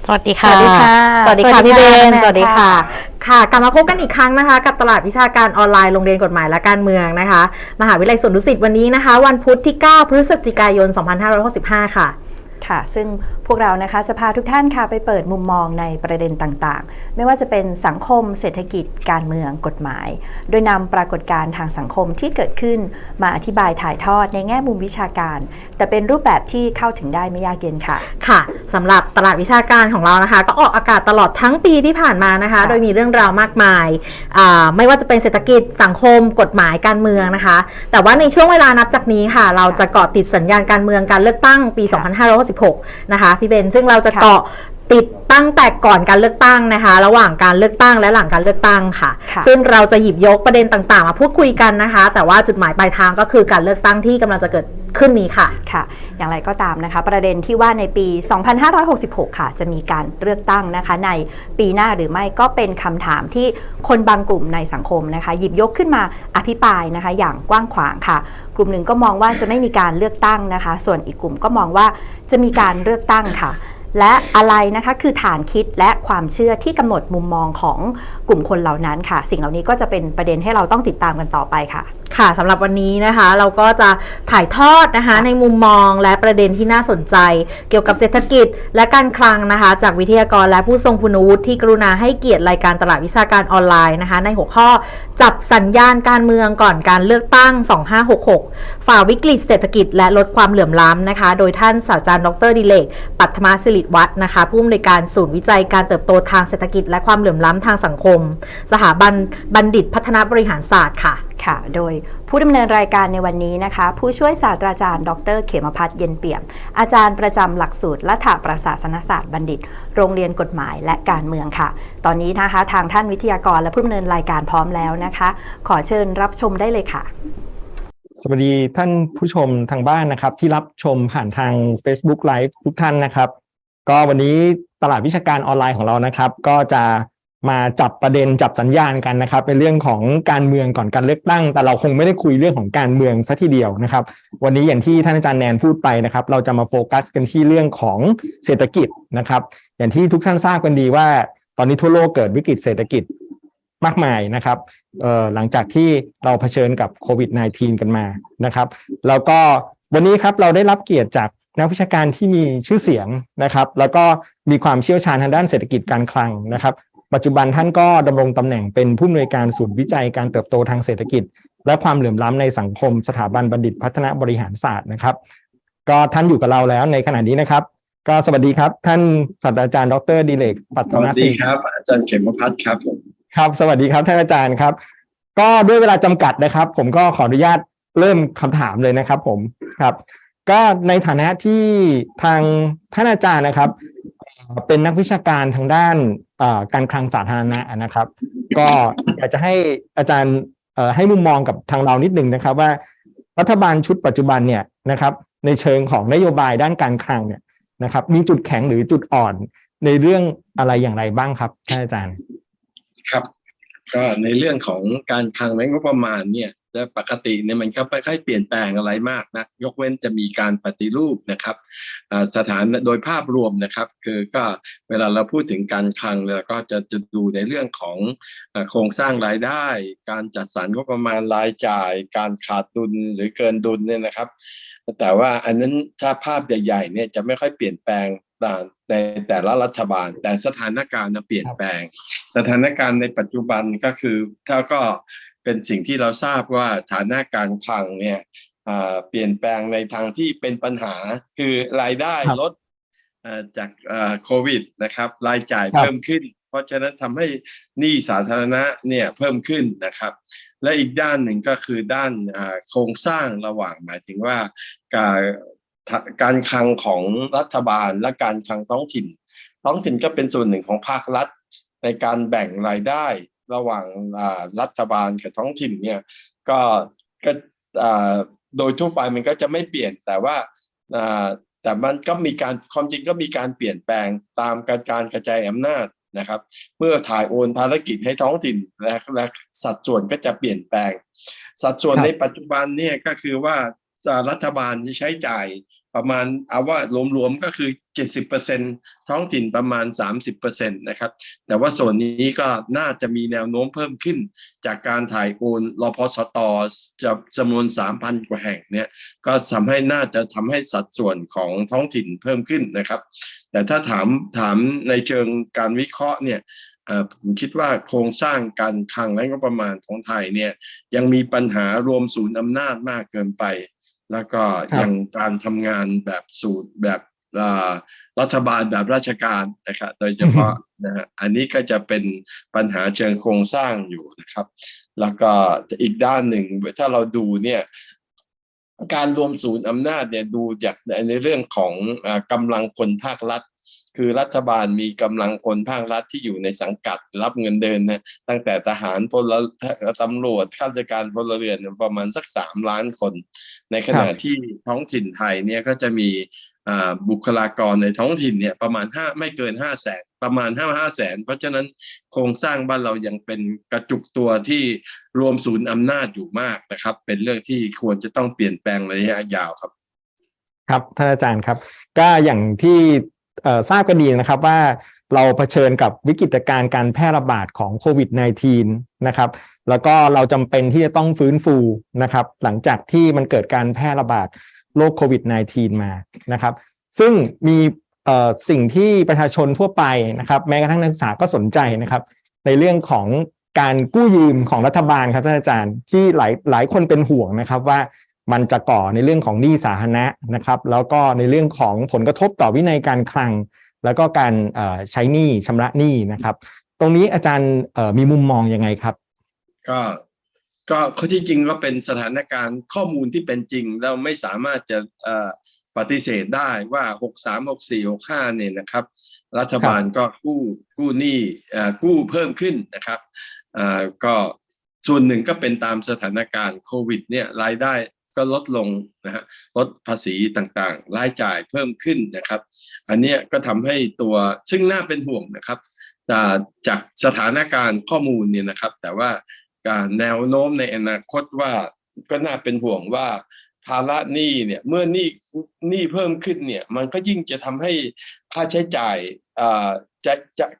สวัสดีค่ะ สวัสดีค่ะ สวัสดีค่ะพี่เบนสวัสดีค่ะ ค่ะกลับมาพบกันอีกครั้งนะคะกับตลาดวิชาการออนไลน์โรงเรียนกฎหมายและการเมืองนะคะมหาวิทยาลัยสวนดุสิตวันนี้นะคะวันพุธที่ 9 พฤศจิกายน 2565 ค่ะค่ะซึ่งพวกเรานะคะจะพาทุกท่านค่ะไปเปิดมุมมองในประเด็นต่างๆไม่ว่าจะเป็นสังคมเศรษฐกิจการเมืองกฎหมายโดยนำปรากฏการณ์ทางสังคมที่เกิดขึ้นมาอธิบายถ่ายทอดในแง่มุมวิชาการแต่เป็นรูปแบบที่เข้าถึงได้ไม่ยากเย็นค่ะค่ะสำหรับตลาดวิชาการของเรานะคะก็ออกอากาศตลอดทั้งปีที่ผ่านมานะคะโดยมีเรื่องราวมากมายไม่ว่าจะเป็นเศรษฐกิจสังคมกฎหมายการเมืองนะคะแต่ว่าในช่วงเวลานับจากนี้ค่ะเราจะเกาะติดสัญญาณการเมืองการเลือกตั้งปี2566นะคะพี่เบนซึ่งเราจะเกาะติดตั้งแต่ก่อนการเลือกตั้งนะคะระหว่างการเลือกตั้งและหลังการเลือกตั้งค่ะซึ่งเราจะหยิบยกประเด็นต่างๆมาพูดคุยกันนะคะแต่ว่าจุดหมายปลายทางก็คือการเลือกตั้งที่กำลังจะเกิดขึ้นนี้ค่ะค่ะอย่างไรก็ตามนะคะประเด็นที่ว่าในปี 2566 ค่ะจะมีการเลือกตั้งนะคะในปีหน้าหรือไม่ก็เป็นคำถามที่คนบางกลุ่มในสังคมนะคะหยิบยกขึ้นมาอภิปรายนะคะอย่างกว้างขวางค่ะกลุ่มหนึ่งก็มองว่าจะไม่มีการเลือกตั้งนะคะส่วนอีกกลุ่มก็มองว่าจะมีการเลือกตั้งค่ะและอะไรนะคะคือฐานคิดและความเชื่อที่กำหนดมุมมองของกลุ่มคนเหล่านั้นค่ะสิ่งเหล่านี้ก็จะเป็นประเด็นให้เราต้องติดตามกันต่อไปค่ะค่ะสำหรับวันนี้นะคะเราก็จะถ่ายทอดนะคะในมุมมองและประเด็นที่น่าสนใจเกี่ยวกับเศรษฐกิจและการคลังนะคะจากวิทยากรและผู้ทรงคุณวุฒิที่กรุณาให้เกียรติรายการตลาดวิชาการออนไลน์นะคะในหัวข้อจับสัญญาณการเมืองก่อนการเลือกตั้ง2566ฝ่าวิกฤตเศรษฐกิจและลดความเหลื่อมล้ำนะคะโดยท่านศาสตราจารย์ดร.ดิเลกปัทมศิริวัฒน์นะคะผู้อำนวยการศูนย์วิจัยการเติบโตทางเศรษฐกิจและความเหลื่อมล้ำทางสังคมสถาบันบัณฑิตพัฒนาบริหารศาสตร์ค่ะค่ะโดยผู้ดำเนินรายการในวันนี้นะคะผู้ช่วยศาสตราจารย์ดร.เขมภัทรเย็นเปี่ยมอาจารย์ประจำหลักสูตรรัฐประศาสนศาสตร์บัณฑิตโรงเรียนกฎหมายและการเมืองค่ะตอนนี้นะคะทางท่านวิทยากรและผู้ดำเนินรายการพร้อมแล้วนะคะขอเชิญรับชมได้เลยค่ะสวัสดีท่านผู้ชมทางบ้านนะครับที่รับชมผ่านทาง Facebook Live ทุกท่านนะครับก็วันนี้ตลาดวิชาการออนไลน์ของเรานะครับก็จะมาจับประเด็นจับสัญญาณกันนะครับเป็นเรื่องของการเมืองก่อนการเลือกตั้งแต่เราคงไม่ได้คุยเรื่องของการเมืองซะทีเดียวนะครับวันนี้อย่างที่ท่านอาจารย์แนนพูดไปนะครับเราจะมาโฟกัสกันที่เรื่องของเศรษฐกิจนะครับอย่างที่ทุกท่านทราบกันดีว่าตอนนี้ทั่วโลกเกิดวิกฤตเศรษฐกิจมากมายนะครับหลังจากที่เราเผชิญกับโควิด -19 กันมานะครับแล้วก็วันนี้ครับเราได้รับเกียรติจากนักวิชาการที่มีชื่อเสียงนะครับแล้วก็มีความเชี่ยวชาญทางด้านเศรษฐกิจการคลังนะครับปัจจุบันท่านก็ดำรงตำแหน่งเป็นผู้อำนวยการศูนย์วิจัยการเติบโตทางเศรษฐกิจและความเหลื่อมล้ำในสังคมสถาบันบัณฑิตพัฒนาบริหารศาสตร์นะครับก็ท่านอยู่กับเราแล้วในขณะนี้นะครับก็สวัสดีครับท่านศาสตราจารย์ดร.ดิเลกปัทมศิริ ครับอาจารย์เขมภัทรครับผมครับสวัสดีครับท่านอาจารย์ครับก็ด้วยเวลาจำกัดนะครับผมก็ขออนุญาตเริ่มคำถามเลยนะครับผมครับก็ในฐานะที่ทางท่านอาจารย์นะครับเป็นนักวิชาการทางด้านการคลังสาธารณะนะครับก็อยากจะให้อาจารย์ให้มุมมองกับทางเรานิดนึงนะครับว่ารัฐบาลชุดปัจจุบันเนี่ยนะครับในเชิงของนโยบายด้านการคลังเนี่ยนะครับมีจุดแข็งหรือจุดอ่อนในเรื่องอะไรอย่างไรบ้างครับท่านอาจารย์ครับก็ในเรื่องของการคลังและงบประมาณเนี่ยปกติเนี่ยมันก็ไม่ค่อยเปลี่ยนแปลงอะไรมากนะยกเว้นจะมีการปฏิรูปนะครับสถานโดยภาพรวมนะครับคือก็เวลาเราพูดถึงการคลังเราก็จะดูในเรื่องของโครงสร้างรายได้การจัดสรรงบประมาณรายจ่ายการขาดดุลหรือเกินดุลเนี่ยนะครับแต่ว่าอันนั้นถ้าภาพใหญ่ๆเนี่ยจะไม่ค่อยเปลี่ยนแปลงในแต่ละรัฐบาลแต่สถานการณ์เปลี่ยนแปลงสถานการณ์ในปัจจุบันก็คือถ้าก็เป็นสิ่งที่เราทราบว่าฐานะการคลังเนี่ยเปลี่ยนแปลงในทางที่เป็นปัญหาคือรายได้ลดจากโควิดนะครับรายจ่ายเพิ่มขึ้นเพราะฉะนั้นทำให้หนี้สาธารณะเนี่ยเพิ่มขึ้นนะครับและอีกด้านหนึ่งก็คือด้านโครงสร้างระหว่างหมายถึงว่าการคลังของรัฐบาลและการคลังท้องถิ่นก็เป็นส่วนหนึ่งของภาครัฐในการแบ่งรายได้ระหว่างรัฐบาลกับท้องถิ่นเนี่ยก็โดยทั่วไปมันก็จะไม่เปลี่ยนแต่มันก็มีการความจริงก็มีการเปลี่ยนแปลงตามการกระจายอำนาจนะครับเมื่อถ่ายโอนภารกิจให้ท้องถิ่นและสัดส่วนก็จะเปลี่ยนแปลงสัดส่วนในปัจจุบันเนี่ยก็คือว่ารัฐบาลใช้จ่าย ประมาณเอาว่ารวมๆก็คือ 70%ท้องถิ่นประมาณ 30% นะครับแต่ว่าส่วนนี้ก็น่าจะมีแนวโน้มเพิ่มขึ้นจากการถ่ายโอนรพสตจำนวน 3,000 กว่าแห่งเนี่ยก็น่าจะทำให้สัดส่วนของท้องถิ่นเพิ่มขึ้นนะครับแต่ถ้าถามในเชิงการวิเคราะห์เนี่ยผมคิดว่าโครงสร้างการคลังและงบประมาณของไทยเนี่ยยังมีปัญหารวมศูนย์อำนาจมากเกินไปแล้วก็ยังการทำงานแบบสูตรแบบรัฐบาลแบบราชการนะครับโดยเฉพาะนะฮะอันนี้ก็จะเป็นปัญหาเชิงโครงสร้างอยู่นะครับแล้วก็อีกด้านหนึ่งถ้าเราดูเนี่ยการรวมศูนย์อำนาจเนี่ยดูจากในเรื่องของกำลังคนภาครัฐคือรัฐบาลมีกำลังคนภาครัฐที่อยู่ในสังกัดรับเงินเดือนนะตั้งแต่ทหารตำรวจข้าราชการพลเรือนประมาณสัก3 ล้านคนในขณะที่ท้องถิ่นไทยเนี่ยก็จะมีบุคลากรในท้องถิ่นเนี่ยประมาณไม่เกิน500,000ประมาณ5 แสนเพราะฉะนั้นโครงสร้างบ้านเรายังเป็นกระจุกตัวที่รวมศูนย์อำนาจอยู่มากนะครับเป็นเรื่องที่ควรจะต้องเปลี่ยนแปลงในระยะยาวครับครับท่านอาจารย์ครับก็อย่างที่ทราบกันดีนะครับว่าเราเผชิญกับวิกฤตการณ์การแพร่ระบาดของโควิด -19 นะครับแล้วก็เราจำเป็นที่จะต้องฟื้นฟูนะครับหลังจากที่มันเกิดการแพร่ระบาดโรคโควิด -19 มานะครับซึ่งมีสิ่งที่ประชาชนทั่วไปนะครับแม้กระทั่งนักศึกษาก็สนใจนะครับในเรื่องของการกู้ยืมของรัฐบาลครับท่านอาจารย์ที่หลายคนเป็นห่วงนะครับว่ามันจะก่อในเรื่องของหนี้สาธารณะนะครับแล้วก็ในเรื่องของผลกระทบต่อวินัยการคลังแล้วก็การใช้หนี้ชำระหนี้นะครับตรงนี้อาจารย์มีมุมมองยังไงครับก็ข้อที่จริงก็เป็นสถานการณ์ข้อมูลที่เป็นจริงแล้วไม่สามารถจะปฏิเสธได้ว่า63 64 65เนี่ยนะครับรัฐบาลก็กู้หนี้กู้เพิ่มขึ้นนะครับก็ส่วนหนึ่งก็เป็นตามสถานการณ์โควิดเนี่ยรายได้ก็ลดลงนะฮะลดภาษีต่างๆรายจ่ายเพิ่มขึ้นนะครับอันนี้ก็ทำให้ตัวซึ่งน่าเป็นห่วงนะครับจากสถานการณ์ข้อมูลเนี่ยนะครับแต่ว่าการแนวโน้มในอนาคตว่าก็น่าเป็นห่วงว่าภาระหนี้เนี่ยเมื่อหนี้เพิ่มขึ้นเนี่ยมันก็ยิ่งจะทำให้ค่าใช้จ่ายจะ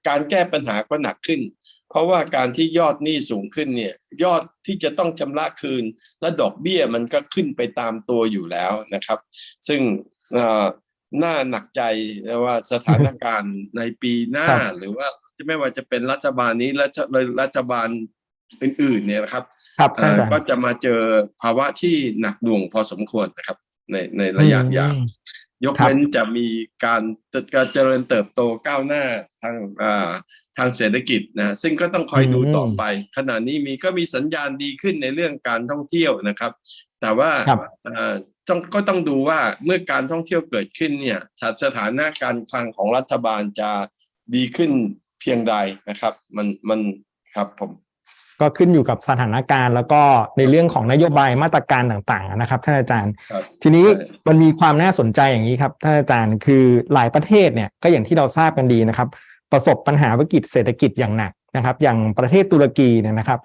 การแก้ปัญหาก็หนักขึ้นเพราะว่าการที่ยอดหนี้สูงขึ้นเนี่ยยอดที่จะต้องชำระคืนและดอกเบี้ยมันก็ขึ้นไปตามตัวอยู่แล้วนะครับซึ่งน่าหนักใจว่าสถานการณ์ในปีหน้าหรือว่าไม่ว่าจะเป็นรัฐบาลนี้และรัฐบาลอื่นๆเนี่ยนะครับก็จะมาเจอภาวะที่หนักหน่วงพอสมควรนะครับในระยะยาวยกเว้นจะมีการเจริญเติบโตก้าวหน้าทางเศรษฐกิจนะซึ่งก็ต้องคอยดูต่อไปขณะนี้ก็มีสัญญาณดีขึ้นในเรื่องการท่องเที่ยวนะครับแต่ว่าก็ต้องดูว่าเมื่อการท่องเที่ยวเกิดขึ้นเนี่ยสถานะการคลังของรัฐบาลจะดีขึ้นเพียงใดนะครับมันครับผมก็ขึ้นอยู่กับสถานการณ์แล้วก็ในเรื่องของนโยบายมาตรการต่างๆนะครับท่านอาจารย์ทีนี้มันมีความน่าสนใจอย่างนี้ครับท่านอาจารย์คือหลายประเทศเนี่ยก็อย่างที่เราทราบกันดีนะครับประสบปัญหาวิกฤตเศรษฐกิจอย่างหนักนะครับอย่างประเทศตุรกีเนี่ยนะครับ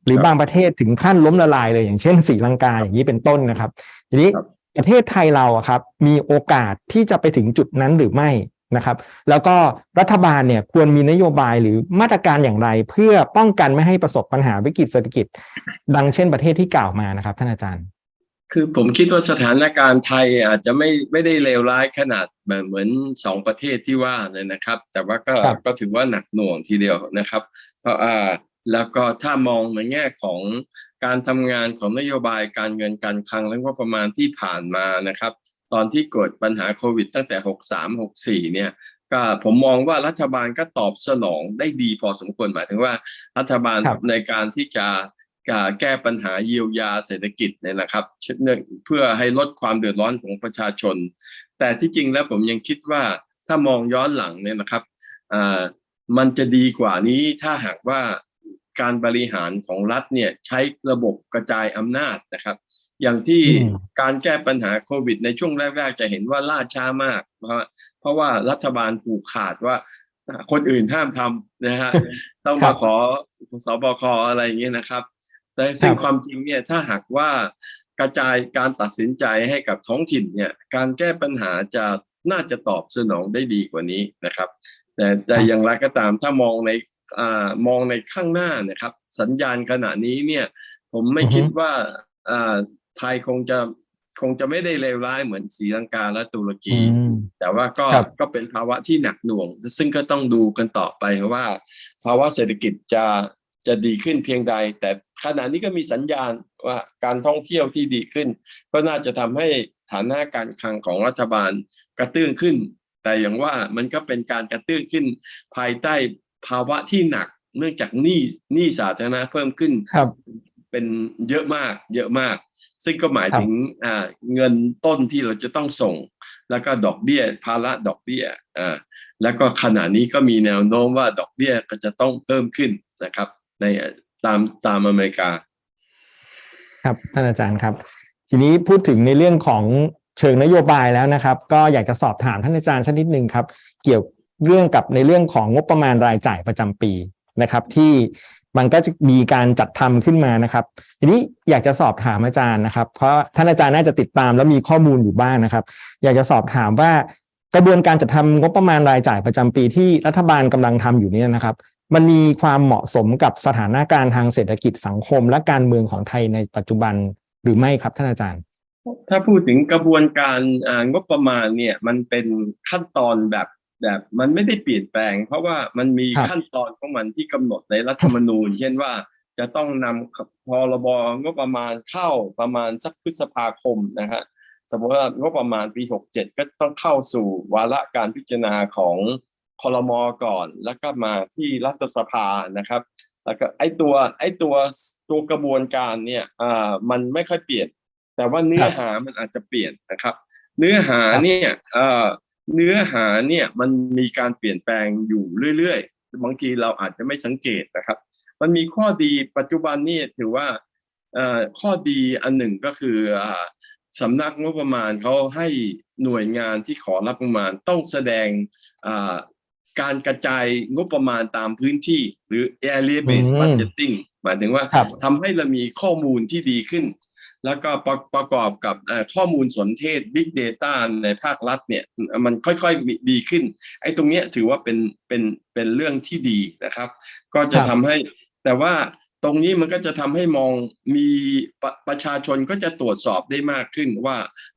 หรือบางประเทศถึงขั้นล้มละลายเลยอย่างเช่นศรีลังกาอย่างนี้เป็นต้นนะครับทีนี้ประเทศไทยเราครับมีโอกาสที่จะไปถึงจุดนั้นหรือไม่นะครับแล้วก็รัฐบาลเนี่ยควรมีนโยบายหรือมาตรการอย่างไรเพื่อป้องกันไม่ให้ประสบปัญหาวิกฤตเศรษฐกิจดังเช่นประเทศที่กล่าวมานะครับท่านอาจารย์คือผมคิดว่าสถานการณ์ไทยอาจจะไม่ได้เลวร้ายขนาดเหมือน2 ประเทศที่ว่าเลยนะครับแต่ว่าก็ถือว่าหนักหน่วงทีเดียวนะครับเพราะแล้วก็ถ้ามองในแง่ของการทำงานของนโยบายการเงินการคลังและงบประมาณที่ผ่านมานะครับตอนที่เกิดปัญหาโควิดตั้งแต่63-64เนี่ยก็ผมมองว่ารัฐบาลก็ตอบสนองได้ดีพอสมควรหมายถึงว่ารัฐบาลในการที่จะแก้ปัญหาเยียวยาเศรษฐกิจเนี่ยนะครับเพื่อให้ลดความเดือดร้อนของประชาชนแต่ที่จริงแล้วผมยังคิดว่าถ้ามองย้อนหลังเนี่ยนะครับมันจะดีกว่านี้ถ้าหากว่าการบริหารของรัฐเนี่ยใช้ระบบกระจายอำนาจนะครับอย่างที่การแก้ปัญหาโควิดในช่วงแรกๆจะเห็นว่าล่าช้ามากเพราะว่ารัฐบาลผูกขาดว่าคนอื่นห้ามทำนะฮะต้องมาขอสบคอะไรอย่างเงี้ยนะครับแต่ซึ่งความจริงเนี่ยถ้าหากว่า กระจายการตัดสินใจให้กับท้องถิ่นเนี่ยการแก้ปัญหาจะน่าจะตอบสนองได้ดีกว่านี้นะครับแต่อย่างไรก็ตามถ้ามองในข้างหน้านะครับสัญญาณขณะนี้เนี่ยผมไม่คิดว่าไทยคงจะไม่ได้เลวร้ายเหมือนศรีลังกาและตุรกีแต่ว่าก็เป็นภาวะที่หนักหน่วงซึ่งก็ต้องดูกันต่อไปว่าภาวะเศรษฐกิจจะดีขึ้นเพียงใดแต่ขณะนี้ก็มีสัญญาณว่าการท่องเที่ยวที่ดีขึ้นก็น่าจะทำให้ฐานะการคลังของรัฐบาลกระเตื้องขึ้นแต่อย่างว่ามันก็เป็นการกระเตื้องขึ้นภายใต้ภาวะที่หนักเนื่องจากหนี้สาธารณะเพิ่มขึ้นเป็นเยอะมากซึ่งก็หมายถึงเงินต้นที่เราจะต้องส่งแล้วก็ดอกเบี้ยภาระดอกเบี้ยแล้วก็ขณะนี้ก็มีแนวโน้มว่าดอกเบี้ยก็จะต้องเพิ่มขึ้นนะครับในตามอเมริกาครับท่านอาจารย์ครับทีนี้พูดถึงในเรื่องของเชิงนโยบายแล้วนะครับก็อยากจะสอบถามท่านอาจารย์สักนิดนึงครับเกี่ยวเรื่องกับในเรื่องของงบประมาณรายจ่ายประจำปีนะครับที่มันก็จะมีการจัดทำขึ้นมานะครับทีนี้อยากจะสอบถามอาจารย์นะครับเพราะท่านอาจารย์น่าจะติดตามแล้วมีข้อมูลอยู่บ้างนะครับอยากจะสอบถามว่ากระบวนการจัดทำงบประมาณรายจ่ายประจำปีที่รัฐบาลกำลังทำอยู่นี้นะครับมันมีความเหมาะสมกับสถานการณ์ทางเศรษฐกิจสังคมและการเมืองของไทยในปัจจุบันหรือไม่ครับท่านอาจารย์ถ้าพูดถึงกระบวนการงบประมาณเนี่ยมันเป็นขั้นตอนแบบมันไม่ได้เปลี่ยนแปลงเพราะว่ามันมีขั้นตอนของมันที่กำหนดในรัฐธรรมนูญเช่นว่าจะต้องนำพรบงบประมาณเข้าประมาณสักพฤษภาคมนะฮะสมมติว่างบประมาณปี67ก็ต้องเข้าสู่วาระการพิจารณาของครม.ก่อนแล้วก็มาที่รัฐสภานะครับแล้วก็ไอ้ตัวกระบวนการเนี่ยมันไม่ค่อยเปลี่ยนแต่ว่าเนื้อหามันอาจจะเปลี่ยนนะครับเนื้อหาเนี่ยมันมีการเปลี่ยนแปลงอยู่เรื่อยๆบางทีเราอาจจะไม่สังเกตนะครับมันมีข้อดีปัจจุบันนี่ถือว่าข้อดีอันหนึ่งก็คือสำนักงบประมาณเขาให้หน่วยงานที่ขอรับงบประมาณต้องแสดงการกระจายงบประมาณตามพื้นที่หรือ area based budgeting หมายถึงว่าทำให้เรามีข้อมูลที่ดีขึ้นแล้วก็ประกอบกับข้อมูลสนเทศ Big Data ในภาครัฐเนี่ยมันค่อยๆดีขึ้นไอ้ตรงเนี้ยถือว่าเป็นเรื่องที่ดีนะครับก็จะทำให้แต่ว่าตรงนี้มันก็จะทำให้มองมีประชาชนก็จะตรวจสอบได้มากขึ้นว่า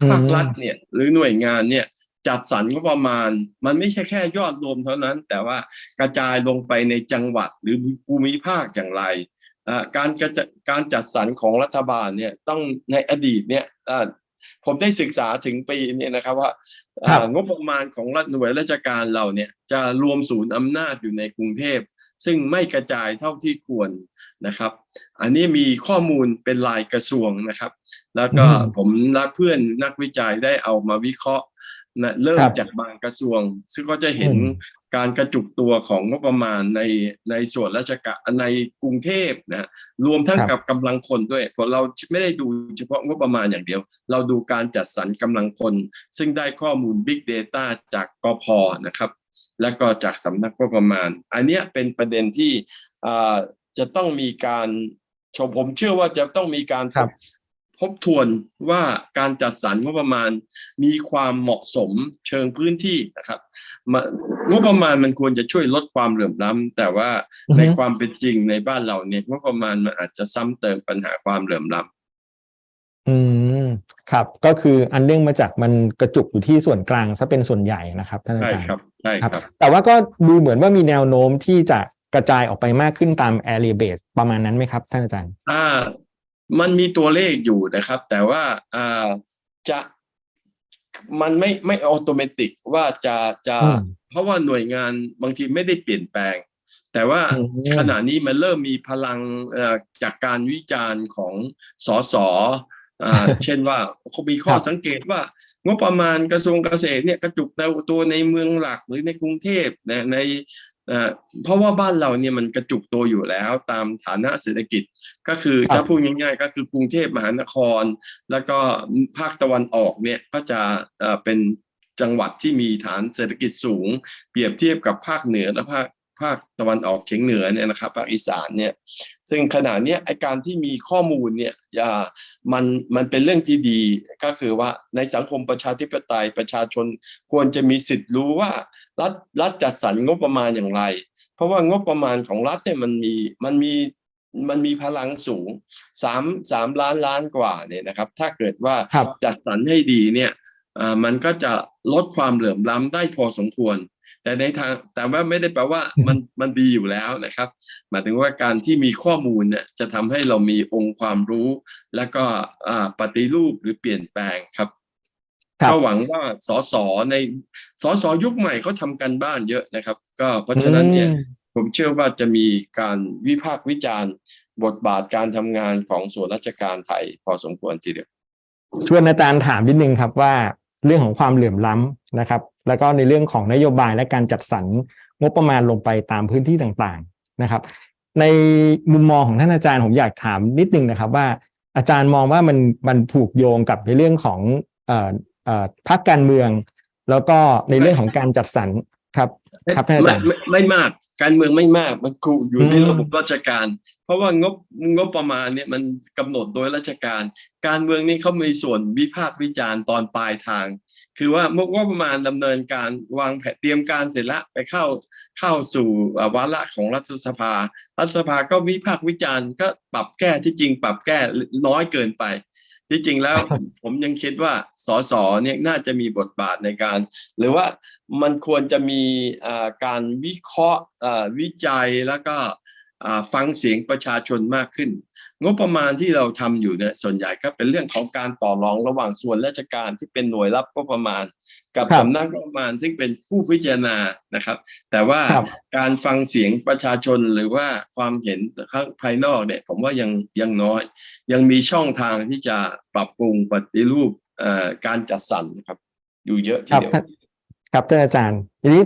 ภาครัฐเนี่ยหรือหน่วยงานเนี่ยจัดสรรงบประมาณมันไม่ใช่แค่ยอดรวมเท่านั้นแต่ว่ากระจายลงไปในจังหวัดหรือภูมิภาคอย่างไรการจัดสรรของรัฐบาลเนี่ยต้องในอดีตเนี่ยผมได้ศึกษาถึงปีนี้นะครับว่างบประมาณของรัฐหน่วยราชการเราเนี่ยจะรวมศูนย์อำนาจอยู่ในกรุงเทพซึ่งไม่กระจายเท่าที่ควรนะครับอันนี้มีข้อมูลเป็นรายกระทรวงนะครับแล้วก็ผมและเพื่อนนักวิจัยได้เอามาวิเคราะห์เริ่มจากบางกระทรวงซึ่งก็จะเห็นการกระจุกตัวของงบประมาณในส่วนราชการในกรุงเทพนะรวมทั้งกับกำลังคนด้วยเพราะเราไม่ได้ดูเฉพาะงบประมาณอย่างเดียวเราดูการจัดสรรกำลังคนซึ่งได้ข้อมูล Big Data จากกพ.นะครับและก็จากสำนักงบประมาณอันนี้เป็นประเด็นที่จะต้องมีการผมเชื่อว่าจะต้องมีการทบทวนว่าการจัดสรรงบประมาณมีความเหมาะสมเชิงพื้นที่นะครับงบประมาณมันควรจะช่วยลดความเหลื่อมล้ำแต่ว่าในความเป็นจริงในบ้านเราเนี่ยงบประมาณมันอาจจะซ้ำเติมปัญหาความเหลื่อมล้ำครับก็คืออันเรื่องมาจากมันกระจุกอยู่ที่ส่วนกลางซะเป็นส่วนใหญ่นะครับท่านอาจารย์ใช่ครับแต่ว่าก็ดูเหมือนว่ามีแนวโน้มที่จะกระจายออกไปมากขึ้นตาม area base ประมาณนั้นไหมครับท่านอาจารย์มันมีตัวเลขอยู่นะครับแต่ว่ามันไม่ออโตเมติกว่าจะเพราะว่าหน่วยงานบางทีไม่ได้เปลี่ยนแปลงแต่ว่าขณะนี้มันเริ่มมีพลังจากการวิจารณ์ของสสเช่นว่าเขามีข้อสังเกตว่างบประมาณกระทรวงเกษตรเนี่ยกระจุกตัวในเมืองหลักหรือในกรุงเทพในเพราะว่าบ้านเราเนี่ยมันกระจุกตัวอยู่แล้วตามฐานะเศรษฐกิจก็คือถ้าพูดง่ายๆก็คือกรุงเทพมหานครแล้วก็ภาคตะวันออกเนี่ยก็จะเป็นจังหวัดที่มีฐานเศรษฐกิจสูงเปรียบเทียบกับภาคเหนือและ ภาคตะวันออกเฉียงเหนือเนี่ยนะครับภาคอีสานเนี่ยซึ่งขณะเนี้ยไอการที่มีข้อมูลเนี่ยมันเป็นเรื่องที่ดีก็คือว่าในสังคมประชาธิปไตยประชาชนควรจะมีสิทธิ์รู้ว่ารัฐจัดสรรงบประมาณอย่างไรเพราะว่างบประมาณของรัฐเนี่ยมันมีพลังสูง3 ล้านกว่าเนี่ยนะครับถ้าเกิดว่าจัดสรรให้ดีเนี่ยมันก็จะลดความเหลื่อมล้ำได้พอสมควรแต่ว่าไม่ได้แปลว่ามันดีอยู่แล้วนะครับหมายถึงว่าการที่มีข้อมูลเนี่ยจะทำให้เรามีองค์ความรู้แล้วก็ปฏิรูปหรือเปลี่ยนแปลงครับก็หวังว่าสสยุคใหม่เขาทำกันบ้านเยอะนะครับก็เพราะฉะนั้นเนี่ยผมเชื่อว่าจะมีการวิพากษ์วิจารณ์บทบาทการทำงานของส่วนราชการไทยพอสมควรทีเดียวชวนอาจารย์ถามนิดนึงครับว่าเรื่องของความเหลื่อมล้ำนะครับแล้วก็ในเรื่องของนโยบายและการจัดสรรงบประมาณลงไปตามพื้นที่ต่างๆนะครับในมุมมองของท่านอาจารย์ผมอยากถามนิดนึงนะครับว่าอาจารย์มองว่ามันผูกโยงกับในเรื่องของพรรคการเมืองแล้วก็ในเรื่องของการจัดสรรครับท่านอาจารย์ไม่มากการเมืองไม่มากมันอยู่ในระบบราชการเพราะว่างบประมาณเนี่ยมันกำหนดโดยราชการการเมืองนี่เขามีส่วนวิพากษ์วิจารณ์ตอนปลายทางคือว่างบประมาณดำเนินการวางแผนเตรียมการเสร็จแล้วไปเข้าสู่วาระของรัฐสภาก็วิพากษ์วิจารณ์ก็ปรับแก้ที่จริงปรับแก้น้อยเกินไปที่จริงแล้วผมยังคิดว่าสสเนี่ยน่าจะมีบทบาทในการหรือว่ามันควรจะมีการวิเคราะห์วิจัยแล้วก็ฟังเสียงประชาชนมากขึ้นงบประมาณที่เราทำอยู่เนี่ยส่วนใหญ่ก็เป็นเรื่องของการต่อรองระหว่างส่วนราชการที่เป็นหน่วยรับงบประมาณกับสำนักงบประมาณซึ่งเป็นผู้พิจารณานะครับแต่ว่าการฟังเสียงประชาชนหรือว่าความเห็นข้างภายนอกเนี่ยผมว่ายังน้อยยังมีช่องทางที่จะปรับปรุงปฏิรูปการจัดสรรครับอยู่เยอะทีเดียวครับท่านอาจารย์ทีนี้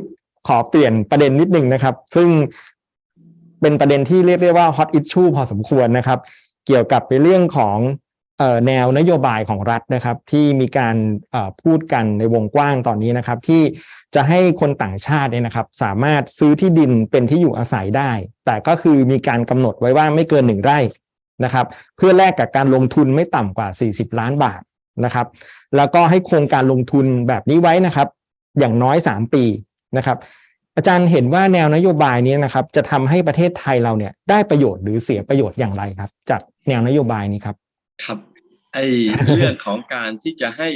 ขอเปลี่ยนประเด็นนิดนึงนะครับซึ่งเป็นประเด็นที่เรียกได้ว่า hot issue พอสมควรนะครับเกี่ยวกับในเรื่องของแนวนโยบายของรัฐนะครับที่มีการพูดกันในวงกว้างตอนนี้นะครับที่จะให้คนต่างชาติเนี่ยนะครับสามารถซื้อที่ดินเป็นที่อยู่อาศัยได้แต่ก็คือมีการกำหนดไว้ว่าไม่เกิน1 ไร่นะครับเพื่อแลกกับการลงทุนไม่ต่ำกว่า40 ล้านบาทนะครับแล้วก็ให้โครงการลงทุนแบบนี้ไว้นะครับอย่างน้อย3 ปีนะครับอาจารย์เห็นว่าแนวนโยบายนี้นะครับจะทำให้ประเทศไทยเราเนี่ยได้ประโยชน์หรือเสียประโยชน์อย่างไรครับจากแนวนโยบายนี้ครับครับไอ้เรื่องของการที่จะให้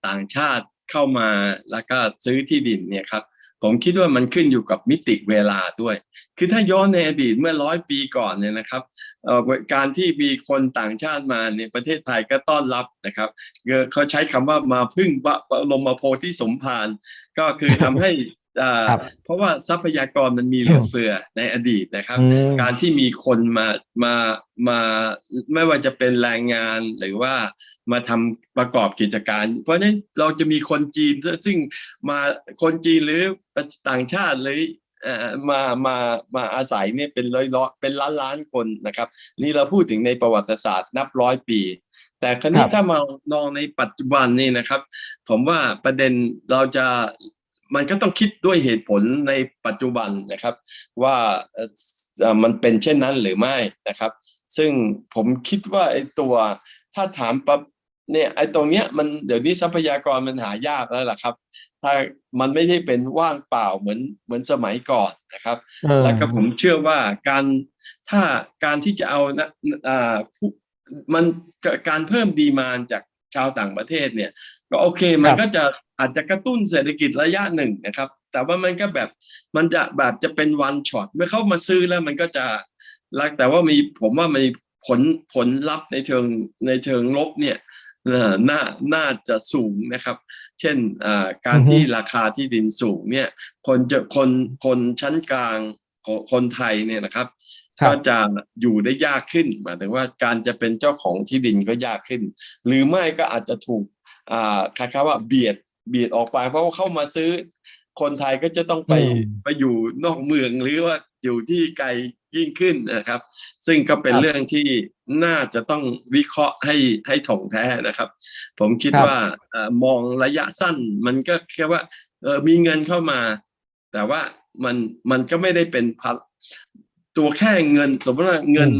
ต่างชาติเข้ามาแล้วก็ซื้อที่ดินเนี่ยครับผมคิดว่ามันขึ้นอยู่กับมิติเวลาด้วยคือถ้าย้อนในอดีตเมื่อ100 ปีก่อนเนี่ยนะครับการที่มีคนต่างชาติมาเนี่ยประเทศไทยก็ต้อนรับนะครับเขาใช้คำว่ามาพึ่งบรมโพธิสมภารก็คือทำให้เพราะว่าทรัพยากรมันมีเหลือเฟือในอดีตนะครับการที่มีคนมาไม่ว่าจะเป็นแรงงานหรือว่ามาทำประกอบกิจการเพราะฉะนั้นเราจะมีคนจีนซึ่งมาคนจีนหรือต่างชาติหรือมาอาศัยเนี่ยเป็นเป็นล้านคนนะครับนี่เราพูดถึงในประวัติศาสตร์นับ100 ปีแต่คราวนี้ถ้ามามองในปัจจุบันนี่นะครับผมว่าประเด็นมันก็ต้องคิดด้วยเหตุผลในปัจจุบันนะครับว่ามันเป็นเช่นนั้นหรือไม่นะครับซึ่งผมคิดว่าไอ้ตัวถ้าถามปั๊บเนี่ยไอ้ตรงเนี้ยมันเดี๋ยวนี้ทรัพยากรมันหายากแล้วล่ะครับถ้ามันไม่ได้เป็นว่างเปล่าเหมือนสมัยก่อนนะครับแล้วก็ผมเชื่อว่าการที่จะเอามันการเพิ่มดีมานด์จากชาวต่างประเทศเนี่ยก็โอเคมันก็จะอาจจะกระตุ้นเศรษฐกิจระยะหนึ่งนะครับแต่ว่ามันก็มันจะเป็นวันช็อตเมื่อเข้ามาซื้อแล้วมันก็จะแต่ว่าผมว่ามีผลลัพธ์ในเชิงลบเนี่ยน่าจะสูงนะครับเช่นการที่ราคาที่ดินสูงเนี่ยคนชั้นกลางคนไทยเนี่ยนะครับก็จะอยู่ได้ยากขึ้นหมายถึงว่าการจะเป็นเจ้าของที่ดินก็ยากขึ้นหรือไม่ก็อาจจะถูกคล้ายๆว่าเบียดออกไปเพราะว่าเข้ามาซื้อคนไทยก็จะต้องไปอยู่นอกเมืองหรือว่าอยู่ที่ไกลยิ่งขึ้นนะครับซึ่งก็เป็นเรื่องที่น่าจะต้องวิเคราะห์ให้ถ่องแท้นะครับผมคิดว่ามองระยะสั้นมันก็แค่ว่ามีเงินเข้ามาแต่ว่า มันก็ไม่ได้เป็นตัวแค่เงินสมมติว่าเงิน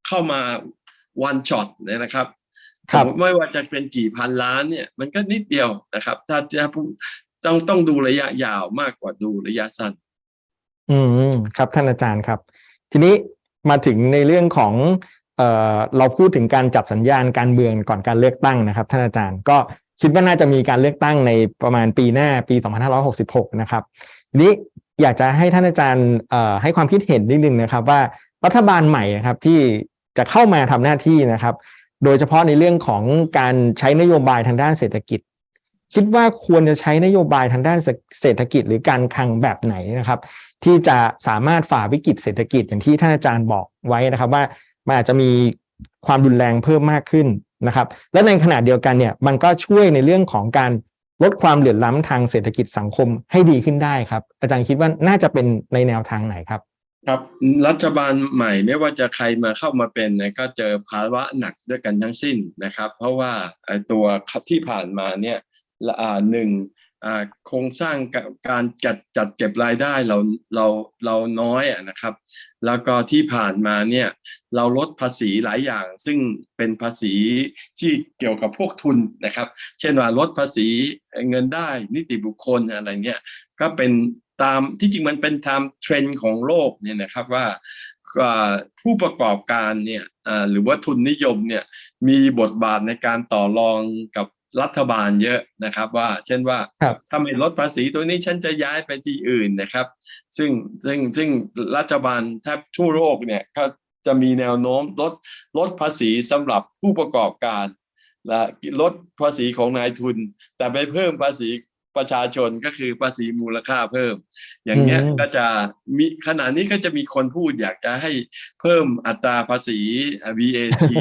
เข้ามาone shot เนี่ยนะครับไม่ว่าจะเป็นกี่พันล้านเนี่ยมันก็นิดเดียวนะครับถ้าจะต้องดูระยะยาวมากกว่าดูระยะสั้นครับท่านอาจารย์ครับทีนี้มาถึงในเรื่องของเราพูดถึงการจับสัญญาณการเมืองก่อนการเลือกตั้งนะครับท่านอาจารย์ก็คิดว่าน่าจะมีการเลือกตั้งในประมาณปีหน้าปี2566นะครับทีนี้อยากจะให้ท่านอาจารย์ให้ความคิดเห็นนิดนึงนะครับว่ารัฐบาลใหม่ครับที่จะเข้ามาทำหน้าที่นะครับโดยเฉพาะในเรื่องของการใช้นโยบายทางด้านเศรษฐกิจคิดว่าควรจะใช้นโยบายทางด้านเศรษฐกิจหรือการคลังแบบไหนนะครับที่จะสามารถฝ่าวิกฤตเศรษฐกิจอย่างที่ท่านอาจารย์บอกไว้นะครับว่ามันอาจจะมีความรุนแรงเพิ่มมากขึ้นนะครับและในขณะเดียวกันเนี่ยมันก็ช่วยในเรื่องของการลดความเหลื่อมล้ำทางเศรษฐกิจสังคมให้ดีขึ้นได้ครับอาจารย์คิดว่าน่าจะเป็นในแนวทางไหนครับครับรัฐบาลใหม่ไม่ว่าจะใครมาเข้ามาเป็นเนี่ยก็เจอภาวะหนักด้วยกันทั้งสิ้นนะครับเพราะว่าตัวที่ผ่านมาเนี่ยหนึ่งโครงสร้างการจัดเก็บรายได้เราน้อยนะครับแล้วก็ที่ผ่านมาเนี่ยเราลดภาษีหลายอย่างซึ่งเป็นภาษีที่เกี่ยวกับพวกทุนนะครับเช่นว่าลดภาษีเงินได้นิติบุคคลอะไรเนี่ยก็เป็นตามที่จริงมันเป็นตามเทรนด์ของโลกเนี่ยนะครับว่าผู้ประกอบการเนี่ยหรือว่าทุนนิยมเนี่ยมีบทบาทในการต่อรองกับรัฐบาลเยอะนะครับว่าเช่นว่าถ้าไม่ลดภาษีตัวนี้ฉันจะย้ายไปที่อื่นนะครับซึ่งรัฐบาลแทบทั่วโลกเนี่ยก็จะมีแนวโน้มลดภาษีสำหรับผู้ประกอบการและลดภาษีของนายทุนแต่ไปเพิ่มภาษีประชาชนก็คือภาษีมูลค่าเพิ่มอย่างเงี้ยก็จะมีขณะนี้ก็จะมีคนพูดอยากจะให้เพิ่มอัตราภาษี VAT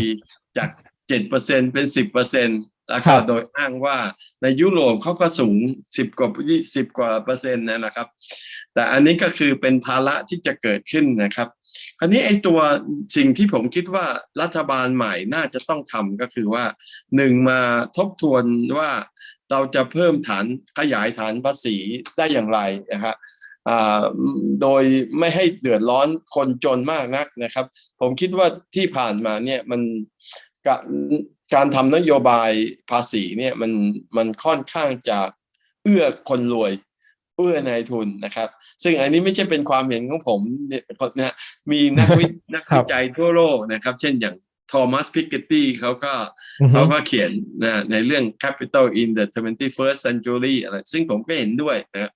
จาก 7% เป็น 10%แล้วก็โดยอ้างว่าในยุโรปเขาก็สูง10 กว่าเปอร์เซ็นต์นะครับแต่อันนี้ก็คือเป็นภาระที่จะเกิดขึ้นนะครับคราวนี้ไอ้ตัวสิ่งที่ผมคิดว่ารัฐบาลใหม่น่าจะต้องทำก็คือว่า1มาทบทวนว่าเราจะเพิ่มขยายฐานภาษีได้อย่างไรนะครับโดยไม่ให้เดือดร้อนคนจนมากนักนะครับผมคิดว่าที่ผ่านมาเนี่ยมันการทำนโยบายภาษีเนี่ยมันค่อนข้างจะเอื้อคนรวยเอื้อนายทุนนะครับซึ่งอันนี้ไม่ใช่เป็นความเห็นของผมเนี่ยมีนักวิจัยทั่วโลกนะครับเช่นอย่างโทมัส พิกเกตตี้เขาก็เขียนในเรื่อง Capital in the 21st Century อะไรซึ่งผมก็เห็นด้วยนะครับ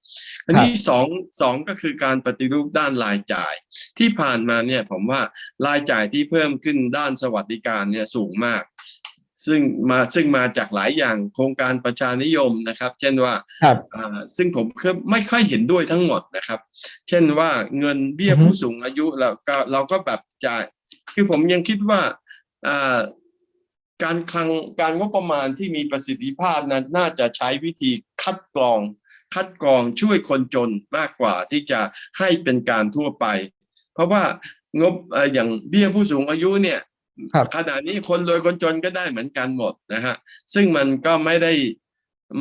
อันนี้สองก็คือการปฏิรูปด้านรายจ่ายที่ผ่านมาเนี่ยผมว่ารายจ่ายที่เพิ่มขึ้นด้านสวัสดิการเนี่ยสูงมากซึ่งมาจากหลายอย่างโครงการประชานิยมนะครับเช่นว่าซึ่งผมไม่ค่อยเห็นด้วยทั้งหมดนะครับเช่นว่าเงินเบี้ยผู้สูงอายุเราก็แบบจ่ายคือผมยังคิดว่าการงบประมาณที่มีประสิทธิภาพนั้นน่าจะใช้วิธีคัดกรองช่วยคนจนมากกว่าที่จะให้เป็นการทั่วไปเพราะว่างบอย่างเบี้ยผู้สูงอายุเนี่ยขณะนี้คนรวยคนจนก็ได้เหมือนกันหมดนะฮะซึ่งมันก็ไม่ได้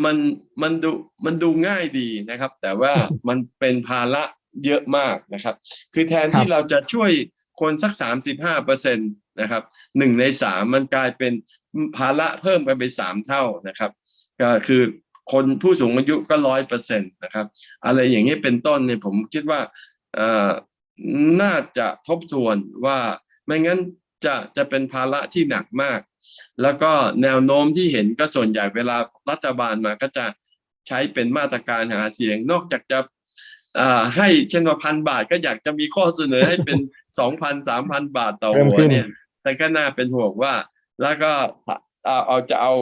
มันดูง่ายดีนะครับแต่ว่ามันเป็นภาระเยอะมากนะครับคือแทนที่เราจะช่วยคนสัก 35% นะครับ1 ใน 3มันกลายเป็นภาระเพิ่มไป3 เท่านะครับก็คือคนผู้สูงอายุก็ 100% นะครับอะไรอย่างนี้เป็นต้นเนี่ยผมคิดว่าน่าจะทบทวนว่าไม่งั้นจะเป็นภาระที่หนักมากแล้วก็แนวโน้มที่เห็นก็ส่วนใหญ่เวลารัฐบาลมาก็จะใช้เป็นมาตรการหาเสียงนอกจากจะให้เช่นว่า1,000 บาทก็อยากจะมีข้อเสนอให้เป็น 2,000 3,000 บาทต่อหัวเนี่ยแต่ก็น่าเป็นห่วงว่าแล้วก็เอา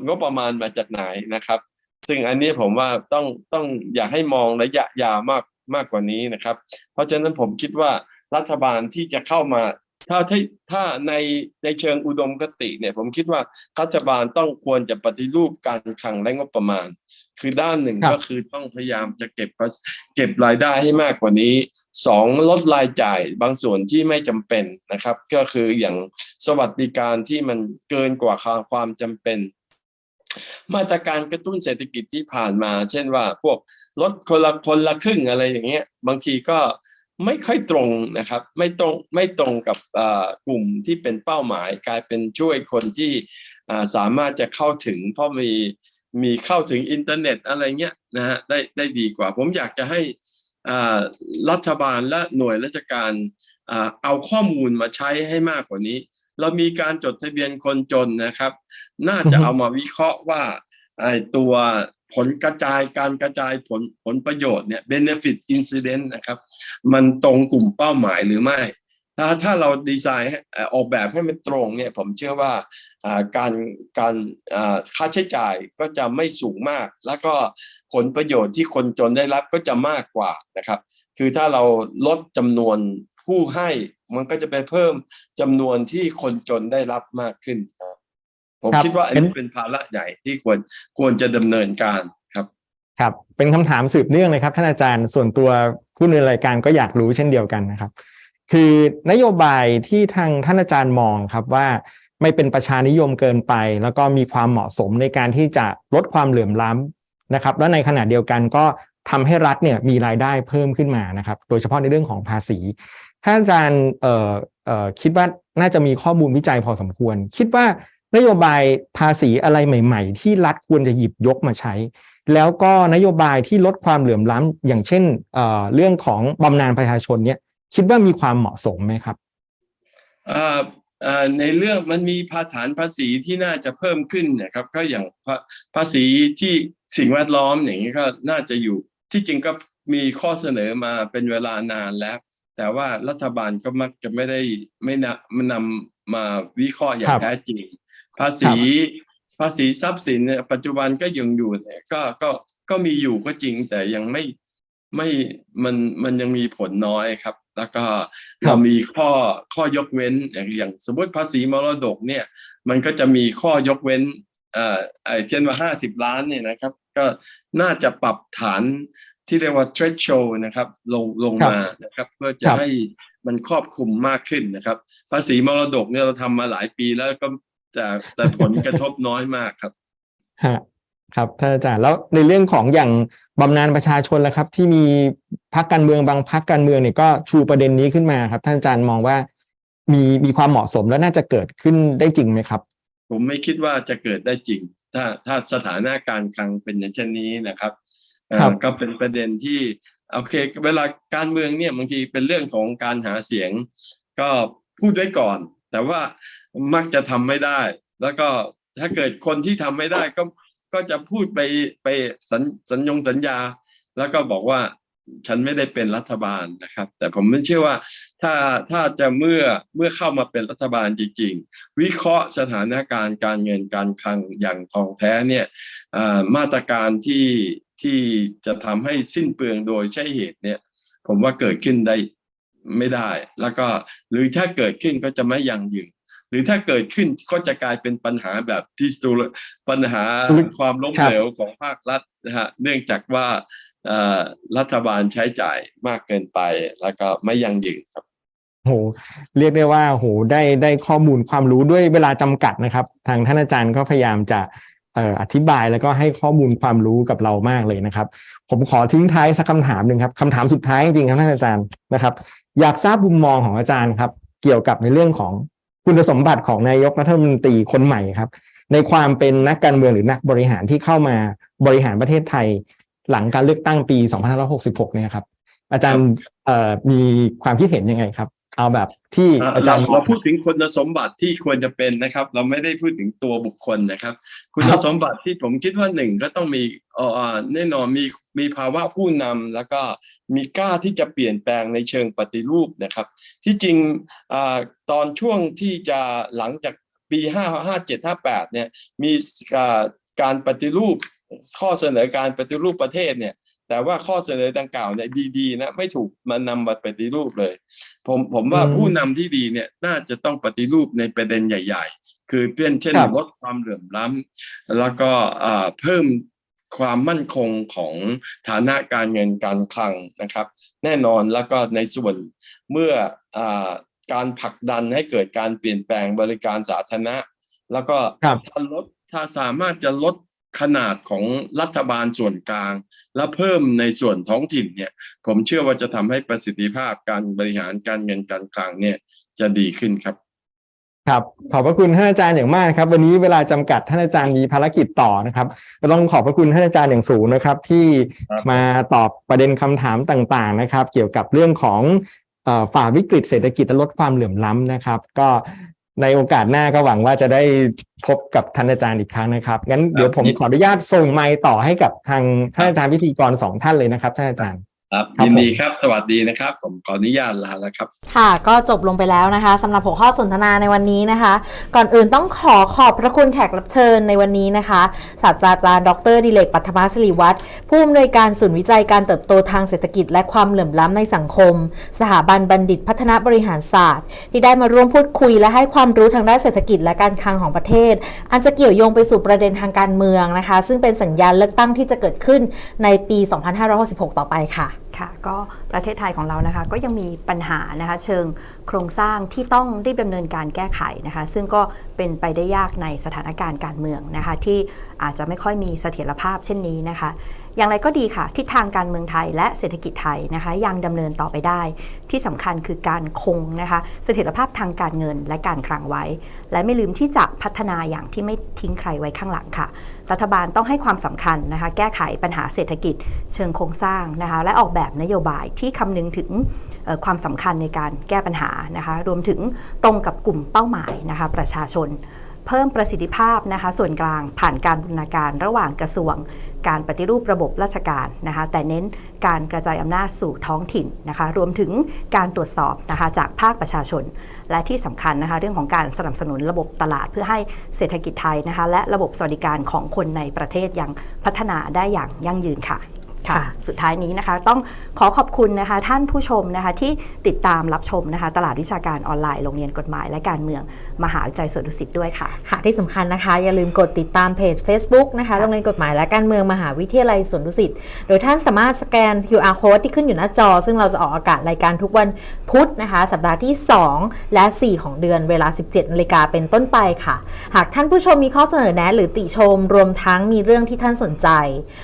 งบประมาณมาจากไหนนะครับซึ่งอันนี้ผมว่าต้องอยากให้มองระยะยาวมากกว่านี้นะครับเพราะฉะนั้นผมคิดว่ารัฐบาลที่จะเข้ามาถ้าในเชิงอุดมคติเนี่ยผมคิดว่ารัฐบาลควรจะปฏิรูปการคลังและงบประมาณคือด้านหนึ่งก็คือต้องพยายามจะเก็บรายได้ให้มากกว่านี้2ลดรายจ่ายบางส่วนที่ไม่จำเป็นนะครับก็คืออย่างสวัสดิการที่มันเกินกว่าความจำเป็น มาตรการกระตุ้นเศรษฐกิจที่ผ่านมา เช่นว่าพวกลดคนละครึ่งอะไรอย่างเงี้ยบางทีก็ไม่ค่อยตรงนะครับไม่ตรงกับกลุ่มที่เป็นเป้าหมายกลายเป็นช่วยคนที่สามารถจะเข้าถึงเพราะมีเข้าถึงอินเทอร์เน็ตอะไรเงี้ยนะฮะได้ดีกว่าผมอยากจะให้รัฐบาลและหน่วยราชการเอาข้อมูลมาใช้ให้มากกว่านี้เรามีการจดทะเบียนคนจนนะครับน่าจะเอามาวิเคราะห์ว่าตัวผลกระจายการกระจายผลประโยชน์เนี่ย benefit incident นะครับมันตรงกลุ่มเป้าหมายหรือไม่ถ้าเราดีไซน์ออกแบบให้มันตรงเนี่ยผมเชื่อว่าการค่าใช้จ่ายก็จะไม่สูงมากแล้วก็ผลประโยชน์ที่คนจนได้รับก็จะมากกว่านะครับคือถ้าเราลดจำนวนผู้ให้มันก็จะไปเพิ่มจำนวนที่คนจนได้รับมากขึ้นครับผมคิดว่าอันนี้เป็นภาระใหญ่ที่ควรจะดำเนินการครับครับเป็นคำถามสืบเนื่องเลยครับท่านอาจารย์ส่วนตัวผู้ดำเนินรายการก็อยากรู้เช่นเดียวกันนะครับคือนโยบายที่ทางท่านอาจารย์มองครับว่าไม่เป็นประชานิยมเกินไปแล้วก็มีความเหมาะสมในการที่จะลดความเหลื่อมล้ำนะครับและในขณะเดียวกันก็ทำให้รัฐเนี่ยมีรายได้เพิ่มขึ้นมานะครับโดยเฉพาะในเรื่องของภาษีท่านอาจารย์คิดว่าน่าจะมีข้อมูลวิจัยพอสมควรคิดว่านโยบายภาษีอะไรใหม่ๆที่รัฐควรจะหยิบยกมาใช้แล้วก็นโยบายที่ลดความเหลื่อมล้ำอย่างเช่นเรื่องของบำนาญประชาชนเนี่ยคิดว่ามีความเหมาะสมไหมครับในเรื่องมันมีฐานภาษีที่น่าจะเพิ่มขึ้นนะครับก็อย่างภาษีที่สิ่งแวดล้อมอย่างนี้ก็น่าจะอยู่ที่จริงก็มีข้อเสนอมาเป็นเวลานานแล้วแต่ว่ารัฐบาลก็มักจะไม่นำมาวิเคราะห์อย่างแท้จริงภาษีทรัพย์สินเนี่ยปัจจุบันก็ยังอยู่เนี่ยก็มีอยู่ก็จริงแต่ยังมันยังมีผลน้อยครับแล้วก็เรามีข้อยกเว้นอย่างสมมติภาษีมรดกเนี่ยมันก็จะมีข้อยกเว้นเช่นว่า50 ล้านเนี่ยนะครับก็น่าจะปรับฐานที่เรียกว่า threshold นะครับลงมานะครับเพื่อจะให้มันครอบคลุมมากขึ้นนะครับภาษีมรดกเนี่ยเราทำมาหลายปีแล้วก็แต่ผลกระทบน้อยมากครับครับท่านอาจารย์แล้วในเรื่องของอย่างบำนาญประชาชนแล้วครับที่มีพรรคการเมืองบางพรรคการเมืองเนี่ยก็ชูประเด็นนี้ขึ้นมาครับท่านอาจารย์มองว่ามีความเหมาะสมและน่าจะเกิดขึ้นได้จริงไหมครับผมไม่คิดว่าจะเกิดได้จริงถ้าสถานการณ์คลังเป็นอย่างเช่นนี้นะครับก็เป็นประเด็นที่โอเคเวลาการเมืองเนี่ยบางทีเป็นเรื่องของการหาเสียงก็พูดไว้ก่อนแต่ว่ามักจะทำไม่ได้แล้วก็ถ้าเกิดคนที่ทำไม่ได้ก็จะพูดไปสัญญาแล้วก็บอกว่าฉันไม่ได้เป็นรัฐบาลนะครับแต่ผมไม่เชื่อว่าถ้าจะเมื่อเข้ามาเป็นรัฐบาลจริงๆวิเคราะห์สถานการณ์การเงินการคลังอย่างทองแท้เนี่ยมาตรการที่จะทำให้สิ้นเปลืองโดยใช่เหตุเนี่ยผมว่าเกิดขึ้นได้ไม่ได้แล้วก็หรือถ้าเกิดขึ้นก็จะไม่ยั่งยืนหรือถ้าเกิดขึ้นก็จะกลายเป็นปัญหาแบบที่ปัญหาความล้มเหลวของภาครัฐนะฮะเนื่องจากว่ารัฐบาลใช้จ่ายมากเกินไปแล้วก็ไม่ยั่งยืนครับโหเรียกได้ว่าโหได้ข้อมูลความรู้ด้วยเวลาจำกัดนะครับทางท่านอาจารย์ก็พยายามจะอธิบายแล้วก็ให้ข้อมูลความรู้กับเรามากเลยนะครับผมขอทิ้งท้ายสักคำถามหนึ่งครับคำถามสุดท้ายจริงๆครับท่านอาจารย์นะครับอยากทราบมุมมองของอาจารย์ครับเกี่ยวกับในเรื่องของคุณสมบัติของนายกรัฐมนตรีคนใหม่ครับในความเป็นนักการเมืองหรือนักบริหารที่เข้ามาบริหารประเทศไทยหลังการเลือกตั้งปี2566เนี่ยครับอาจารย์มีความคิดเห็นยังไงครับเอาแบบที่อาจารย์เราพูดถึงคุณสมบัติที่ควรจะเป็นนะครับเราไม่ได้พูดถึงตัวบุคคลนะครับคุณสมบัติที่ผมคิดว่าหนึ่งก็ต้องมีแน่นอนมีภาวะผู้นำแล้วก็มีกล้าที่จะเปลี่ยนแปลงในเชิงปฏิรูปนะครับที่จริงตอนช่วงที่จะหลังจากปี57-58เนี่ยมีการปฏิรูปข้อเสนอการปฏิรูปประเทศเนี่ยแต่ว่าข้อเสนอดังกล่าวเนี่ยดีๆนะไม่ถูกมานำมาปฏิรูปเลยผมว่าผู้นำที่ดีเนี่ยน่าจะต้องปฏิรูปในประเด็นใหญ่ๆคือเช่นลดความเหลื่อมล้ำแล้วก็เพิ่มความมั่นคงของฐานะการเงินการคลังนะครับแน่นอนแล้วก็ในส่วนเมื่อการผลักดันให้เกิดการเปลี่ยนแปลงบริการสาธารณะแล้วก็ ถ้าสามารถจะลดขนาดของรัฐบาลส่วนกลางและเพิ่มในส่วนท้องถิ่นเนี่ยผมเชื่อว่าจะทำให้ประสิทธิภาพการบริหารการเงินการคลังเนี่ยจะดีขึ้นครับครับขอบพระคุณท่านอาจารย์อย่างมากครับวันนี้เวลาจำกัดท่านอาจารย์มีภารกิจต่อนะครับก็ต้องขอบพระคุณท่านอาจารย์อย่างสูงนะครับที่มาตอบประเด็นคำถามต่างๆนะครับเกี่ยวกับเรื่องของฝ่าวิกฤตเศรษฐกิจและลดความเหลื่อมล้ำนะครับก็ในโอกาสหน้าก็หวังว่าจะได้พบกับท่านอาจารย์อีกครั้งนะครับงั้นเดี๋ยวผมขออนุญาตส่งไมค์ต่อให้กับทางท่านอาจารย์พิธีกร2ท่านเลยนะครับท่านอาจารย์ครับยินดีครับสวัสดีนะครับผมขออนุญาตลาแล้วครับค่ะก็จบลงไปแล้วนะคะสำหรับหัวข้อสนทนาในวันนี้นะคะก่อนอื่นต้องขอบพระคุณแขกรับเชิญในวันนี้นะคะศาสตราจารย์ดร.ดิเรก ปัทมาศิริวัฒน์ผู้อำนวยการศูนย์วิจัยการเติบโตทางเศรษฐกิจและความเหลื่อมล้ำในสังคมสถาบันบัณฑิตพัฒนาบริหารศาสตร์ที่ได้มาร่วมพูดคุยและให้ความรู้ทางด้านเศรษฐกิจและการคลังของประเทศอันจะเกี่ยวโยงไปสู่ประเด็นทางการเมืองนะคะซึ่งเป็นสัญญาณเลือกตั้งที่จะเกิดขึ้นในปี 2566 ต่อไปค่ะค่ะก็ประเทศไทยของเรานะคะก็ยังมีปัญหานะคะเชิงโครงสร้างที่ต้องรีบดำเนินการแก้ไขนะคะซึ่งก็เป็นไปได้ยากในสถานการณ์การเมืองนะคะที่อาจจะไม่ค่อยมีเสถียรภาพเช่นนี้นะคะอย่างไรก็ดีค่ะทิศทางการเมืองไทยและเศรษฐกิจไทยนะคะยังดำเนินต่อไปได้ที่สำคัญคือการคงนะคะเสถียรภาพทางการเงินและการคลังไว้และไม่ลืมที่จะพัฒนาอย่างที่ไม่ทิ้งใครไว้ข้างหลังค่ะรัฐบาลต้องให้ความสำคัญนะคะแก้ไขปัญหาเศรษฐกิจเชิงโครงสร้างนะคะและออกแบบนโยบายที่คำนึงถึงความสำคัญในการแก้ปัญหานะคะรวมถึงตรงกับกลุ่มเป้าหมายนะคะประชาชนเพิ่มประสิทธิภาพนะคะส่วนกลางผ่านการบูรณาการระหว่างกระทรวงการปฏิรูประบบราชการนะคะแต่เน้นการกระจายอำนาจสู่ท้องถิ่นนะคะรวมถึงการตรวจสอบนะคะจากภาคประชาชนและที่สำคัญนะคะเรื่องของการสนับสนุนระบบตลาดเพื่อให้เศรษฐกิจไทยนะคะและระบบสวัสดิการของคนในประเทศยังพัฒนาได้อย่างยั่งยืนค่ะสุดท้ายนี้นะคะต้องขอบคุณนะคะท่านผู้ชมนะคะที่ติดตามรับชมนะคะตลาดวิชาการออนไลน์โรงเรียนกฎหมายและการเมืองมหาวิทยาลัยสวนดุสิตด้วยค่ะค่ะที่สำคัญนะคะอย่าลืมกดติดตามเพจ Facebook นะคะโรงเรียนกฎหมายและการเมืองมหาวิทยาลัยสวนดุสิตโดยท่านสามารถสแกน QR Code ที่ขึ้นอยู่หน้าจอซึ่งเราจะออกอากาศรายการทุกวันพุธนะคะสัปดาห์ที่2และ4ของเดือนเวลา 17 นาฬิกาเป็นต้นไปค่ะหากท่านผู้ชมมีข้อเสนอแนะหรือติชมรวมทั้งมีเรื่องที่ท่านสนใจ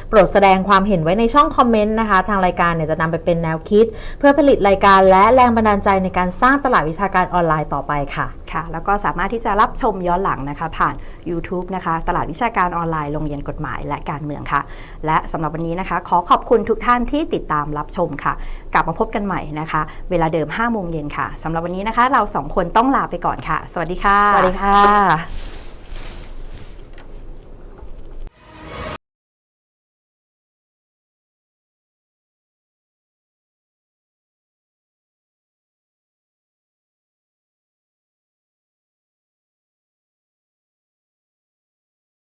โปรดแสดงความเห็นไว้ในช่องคอมเมนต์นะคะทางรายการเนี่ยจะนำไปเป็นแนวคิดเพื่อผลิตรายการและแรงบันดาลใจในการสร้างตลาดวิชาการออนไลน์ต่อไปค่ะแล้วก็สามารถที่จะรับชมย้อนหลังนะคะผ่าน YouTube นะคะตลาดวิชาการออนไลน์โรงเรียนกฎหมายและการเมืองค่ะและสำหรับวันนี้นะคะขอขอบคุณทุกท่านที่ติดตามรับชมค่ะกลับมาพบกันใหม่นะคะเวลาเดิม 5 โมงเย็นค่ะสำหรับวันนี้นะคะเรา2คนต้องลาไปก่อนค่ะสวัสดีค่ะสวัสดีค่ะ